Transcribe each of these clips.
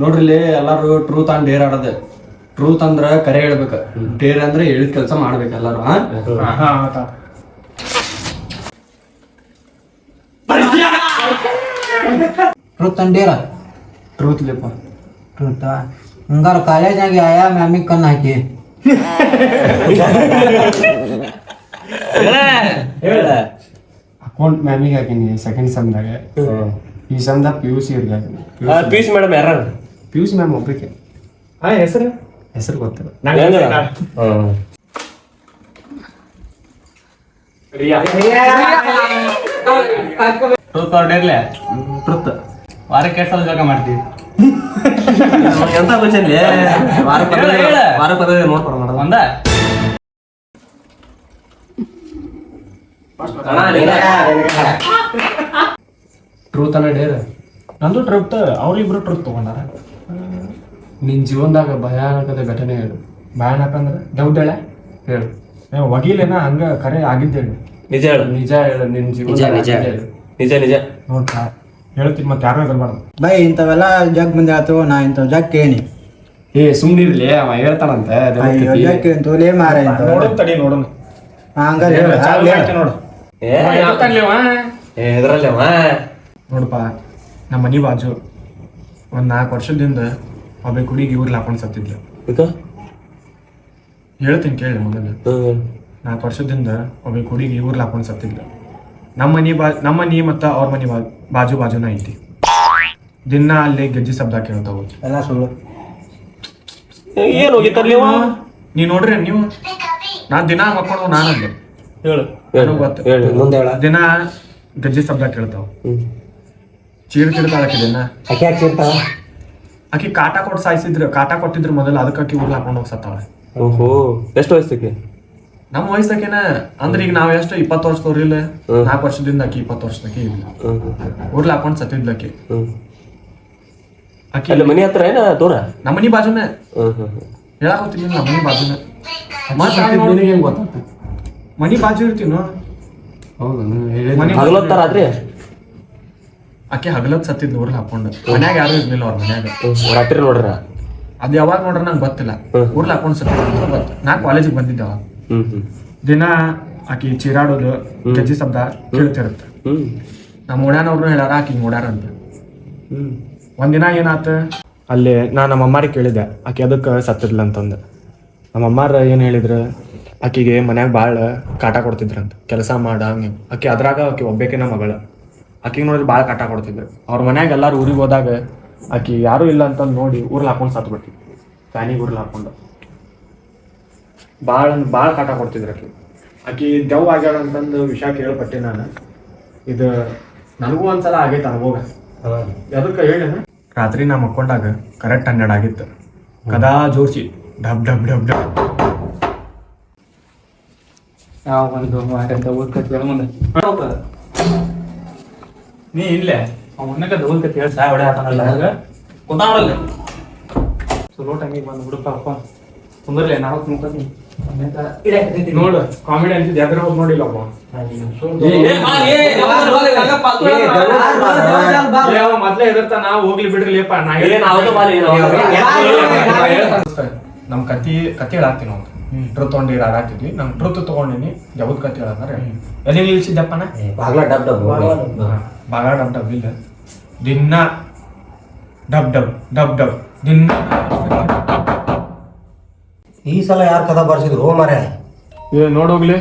ನೋಡ್ರಿ ಎಲ್ಲಾರು truth and Deere ಆಡೋದು. ಟ್ರೂತ್ ಅಂದ್ರ ಕರೆ ಹೇಳ್ಬೇಕು, ಡೇರ್ ಅಂದ್ರೆ ಹೇಳಿದ ಕೆಲಸ ಮಾಡ್ಬೇಕು ಎಲ್ಲಾರು. Truth and Deere. ಟ್ರೂತ್ ಲೇಪ. ಟ್ರೂತ್ ಹಂಗಾರ ಕಾಲೇಜ್ನಾಗ ಆಯಾ ಮ್ಯಾಮಿಗೆ ಕಣ್ಣು ಹಾಕಿ ಅಕೌಂಟ್ ಮ್ಯಾಮಿಗೆ ಹಾಕಿನಿ ಸೆಕೆಂಡ್ ಸೆಮ್ದಾಗ. ಈ ಸೆಮ್ದಾಗ PUC ಇರ್ಲಿ PUC ಮೇಡಮ್ ಯಾರ? PUC ಮ್ಯಾಮ್ ಒಬ್ಬರಿಗೆ. ಹೆಸರು ಗೊತ್ತಿಲ್ಲ. ಟ್ರೂತ್ ಆರ್ ಡೇರ್ಲೆ? ಟ್ರೂತ್. ವಾರಕ್ಕೆ ಎಷ್ಟು ಸಲ ಜೋಗ ಮಾಡ್ತೀವಿ? ಎಂತ ಕ್ವಶನ್ ವಾರ ನೋಡ್ತಾರ ಮಾಡೋದು ಒಂದ ಟ್ರೂತ್ ಅನ್ನ ಡೇರ್. ನಂದು ಟ್ರೂತ್. ಅವ್ರಿಬ್ರು ಟ್ರೂತ್ ತಗೊಂಡಾರ. ನಿನ್ ಜೀವನದಾಗ ಭಯಾನಕದ ಘಟನೆ ಹೇಳು. ಭಯಾನಕ ಅಂದ್ರೆ ಡೌಟ್ ಹೇಳ ಹೇಳು. ವಕೀಲೇನ ಹಂಗ ಕರೆ ಆಗಿದ್ದೇಳಿ. ನಿಜ ಹೇಳು. ನಿಜ ಹೇಳು. ನಿನ್ ಜೀವನ ಹೇಳು. ನಿಜ ನಿಜ ನೋಡ್ತಾ ಹೇಳ್ತೀನಿ, ಮತ್ತೆ ಯಾರು ಎದುರ್ಬಾರ್ದು. ಬೈ ಇಂಥವೆಲ್ಲ ಜಗ್ ಮಂದಿ ಆತು, ನಾ ಇಂಥವ್ ಜಗ್ ಕೇಳಿ ಸುಮ್ನಿರ್ಲಿ, ಅವ ಹೇಳ್ತಾನಂತೆ. ಜಗ್ ಕೇಳ್ತೋಲೇ ಮಾರ ನೋಡು ತಡಿ ನೋಡೋಣ. ಹಂಗಾರೆ ನೋಡು ಎದ್ರಲ್ಲಿ ನೋಡಪ್ಪ, ನಮ್ಮ ಮನಿ ಬಾಜು ಒಂದ್ 4 ವರ್ಷದಿಂದ ಒಬ್ಬ ಕುಡಿಗೆ ಇವ್ರು ಹಾಕೊಂಡು ಸತ್ತಿದ್ಲು. ಹೇಳ್ತೀನಿ ಕೇಳಿ. ಮೊದಲು 4 ವರ್ಷದಿಂದ ಒಬ್ಬ ಕುಡಿಗೆ ಇವ್ರು ಹಾಕೊಂಡು ಸತ್ತಿದ್ಲು. ನಮ್ಮ ಮನಿ ಮತ್ತ ಅವ್ರ ಮನಿ ಬಾಜುನ ಐತಿ. ದಿನ ಅಲ್ಲಿ ಗೆಜ್ಜಿ ಶಬ್ದ ಕೇಳ್ತಾವ. ಎಲ್ಲ ಸುಳ್ಳು. ಏನು ಹೋಗಿತ್ತಲ್ಲಿ ನೀವ್ ನೋಡ್ರಿ, ನೀವು ನಾ ದಿನ ಮಕ್ಕಳು ನಾನಂದೆ ಹೇಳು. ದಿನ ಗೆಜ್ಜಿ ಶಬ್ದ ಕೇಳ್ತಾವ. ಚೀರ್ತಾಳಕಿ ದಿನ. ಆಕಿ ಕಾಟ ಕೊಟ್ಟಿದ್ರು ಮೊದಲು, ಅದಕ್ಕೆ ಆಕಿ ಊರ್ಲ ಹಾಕೊಂಡು ಹೋಗಿ ಸತ್ತಾಳೆ. ಓಹೋ, ಎಷ್ಟು ವಯಸ್ಸಕ್ಕೆ? ನಮ್ಮ ವಯಸ್ಸಕೇನ ಅಂದ್ರೆ ಈಗ ನಾವ್ ಎಷ್ಟು 20 ವರ್ಷದವ್ರಿಲ್ಲ. 4 ವರ್ಷದಿಂದ ಆಕಿ 20 ವರ್ಷದಕ್ಕೆ ಇಲ್ಲ. ಊರ್ಲ ಹಾಕೊಂಡ್ ಸತ್ತಿದ್ಲಕಿ. ಆಕಿ ಅಲ್ಲಿ ಮನಿ ಹತ್ರ ಏನ ದೂರ? ನಮ್ಮ ಮನಿ ಬಾಜುನೇ ಹೇಳಕ್ ಹೋಗ್ತೀನಿ. ನಮ್ಮ ಮನಿ ಬಾಜುನೇ ಮನಿ ಬಾಜು ಇರ್ತೀವಿ. ಹಗಲೊತ್ತ ರಾತ್ರಿ ಆಕೆ ಹಗಲತ್ ಸತ್ತಿದ್ಲು ಊರ್ಲ ಹಾಕೊಂಡು. ಮನ್ಯಾಗ ಯಾರು ಇರ್ಲಿಲ್ಲ ಅವ್ರ ಮನ್ಯಾಗ. ರಾತ್ರಿ ನೋಡ್ರ ಅದ್ ಯಾವಾಗ ನೋಡ್ರ ನಂಗೆ ಗೊತ್ತಿಲ್ಲ. ಊರ್ಲ ಹಾಕೊಂಡ್ ಸತ್ತಿದ್ಲು ಗೊತ್ತು. ನಾ ಕಾಲೇಜಿಗೆ ಬಂದಿದ್ದೆ ಅವಾಗ. ದಿನ ಆಕಿ ಚೀರಾಡೋದು, ಗೆಜ್ಜಿ ಶಬ್ದ ಕೇಳ್ತಿರುತ್ತೆ. ನಮ್ಮ ಓಣ್ಯಾನವ್ರು ಹೇಳ್ಯಾರ ಆಕಿ ನೋಡ್ಯಾರ ಅಂತ. ಒಂದಿನ ಏನಾತ, ಅಲ್ಲಿ ನಾ ನಮ್ಮ ಅಮ್ಮಾರಿಗೆ ಕೇಳಿದ್ದೆ ಆಕಿ ಅದಕ್ಕೆ ಸತ್ತಿದ್ಲ ಅಂತಂದು. ನಮ್ಮ ಅಮ್ಮಾರ ಏನು ಹೇಳಿದ್ರು, ಆಕಿಗೆ ಮನ್ಯಾಗ ಭಾಳ ಕಾಟ ಕೊಡ್ತಿದ್ರಂತ, ಕೆಲಸ ಮಾಡ ಹಂಗೆ. ಅದ್ರಾಗ ಆಕಿ ಒಬ್ಬೇಕಿನ ಮಗಳು. ಆಕಿಗೆ ನೋಡಿದ್ರೆ ಭಾಳ ಕಾಟ ಕೊಡ್ತಿದ್ರು. ಅವ್ರ ಮನ್ಯಾಗ ಎಲ್ಲಾರು ಊರಿಗೆ ಹೋದಾಗ ಆಕಿ ಯಾರೂ ಇಲ್ಲ ಅಂತಂದು ನೋಡಿ ಊರ್ಲ ಹಾಕೊಂಡು ಸತ್ಬಿಟ್ಟಿ. ಫ್ಯಾನಿಗೆ ಊರ್ಲ ಹಾಕೊಂಡು ಭಾಳ ಕಾಟ ಕೊಡ್ತಿದ್ರು. ಆಕಿ ದೆವ್ ಆಗ್ಯಾಳ ಅಂತಂದು ವಿಷಯ ಕೇಳ್ಪಟ್ಟೆ ನಾನು. ಇದು ನನಗೂ ಒಂದ್ಸಲ ಆಗೈತೆ ಅನುಭವ. ಅದಕ್ಕೆ ಹೇಳ, ರಾತ್ರಿ ನಾ ಮಕ್ಕೊಂಡಾಗ ಕರೆಕ್ಟ್ 12 ಆಗಿತ್ತು. ಕದಾ ಜೋರ್ಸಿ ಡಬ್ ಡಬ್ ಡಬ್ ಡಬ್. ನೀ ಇಲ್ಲೇ ಅವನಕ್ಕ ದೌಲ್ ಕತೆ ಹೇಳಿ ಸಾಯ್ ಹೊಡೆ ಆತನಲ್ಲ ಕುಂತಾವಲ್ಲ. ಚಲೋ ಟೈಮಿಗೆ ಬಂದು ಬಿಡುತ್ತಪ್ಪ. ಕುಂದರ್ಲೆ ನಾವು ಕುಂತೀನಿ ನೋಡು. ಕಾಮಿಡಿ ಅಂತಿದ್ದು ಎದ್ರ ಹೋಗಿ ನೋಡಿಲ್ಲ ಒಬ್ಬ. ಮೊದ್ಲೇ ಎದರ್ತ ನಾವು ಹೋಗ್ಲಿ ಬಿಡ್ರಿಲಿಪ್ಪ. ನಮ್ ಕತಿ ಹೇಳಾಕ್ತೀನಿ ನಾವು. ಟ್ರೂತ್ ತಗೊಂಡು ಆಡಾಕ್ತಿದ್ವಿ. ನಮ್ ಟ್ರೂತ್ ತಗೊಂಡಿನಿ. ಯಾವ್ದು ಕತಿ ಹೇಳಂದ್ರೆ ಎಲ್ಲಿ ನಿಲ್ಸಿದ್ದಪ್ಪನ ಬಾಗ್ಲ ಡಬ್ ಡಬ್ ಇಲ್ಲ. ದಿನ ಡಬ್ ಡಬ್ ಡಬ್ ಡಬ್ ದಿನ. ಈ ಸಲ ಯಾರು ಕഥ ಬರ್ಸಿದ್ರು ಮಾರ್ಯ? ನೋಡೋಗ್ಲಿ.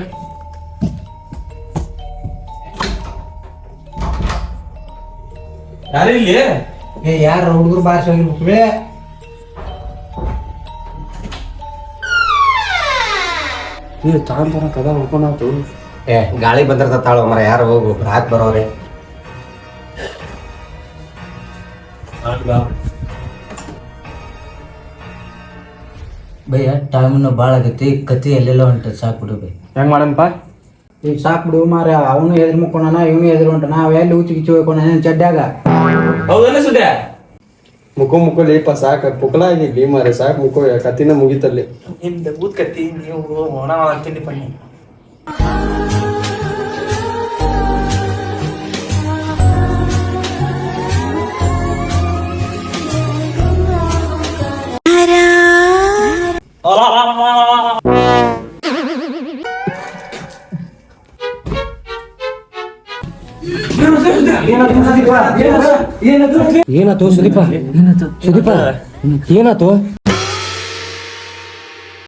ಯಾರು ಇಲ್ಲಿ? ಯಾರು ಹುಡುಗರು ಬಾರಿಸಿ ಹೋಗಿರ್ಬೇಕು. ತಾಂತರ ಕದ ಹುಡ್ಕೊಂಡಾತು. ಗಾಳಿ ಬಂದಿರ್ತಾಳ ಮರ. ಯಾರು ಹೋಗು ರಾಕ್ ಬರೋರೆ. ಭಯ್ಯ ಟೈಮ್ನ ಭಾಳ ಆಗೈತಿ. ಕತಿ ಎಲ್ಲೆಲ್ಲ ಹೊಂಟದ. ಸಾಕು ಬಿಡು ಬೈ. ಹೆಂಗ್ ಮಾಡನ್ಪ ಈಗ ಸಾಕು ಬಿಡು ಮಾರ. ಅವನು ಎದುರು ಮುಕ್ಕೊಂಡನ, ಇವನು ಎದುರು ಹೊಂಟನ. ಅವೆಲ್ಲಿ ಉಚ್ಚಿ ಗಿಚ್ಚಿ ಹೋಗ್ಕೊಂಡ ಚಡ್ಡ್ಯಾಗ. ಹೌದಲ್ಲ ಸುದ್ದಿ? ಮುಕ್ಕೋಲೇಪ ಸಾಕ ಪುಕ್ಲ ಆಗಿರ್ಲಿ ಮಾರೆ. ಸಾಕು ಮುಕ್ಕೋ, ಕತ್ತಿನ ಮುಗಿತಲ್ಲಿ. ನಿಮ್ದು ಊದ್ ಕತ್ತಿ ನೀವು ಒಣ ತಿಂಡಿ ಪಣ್ಣಿ. ಏನಾತು ಸುದೀಪ ಏನಾತು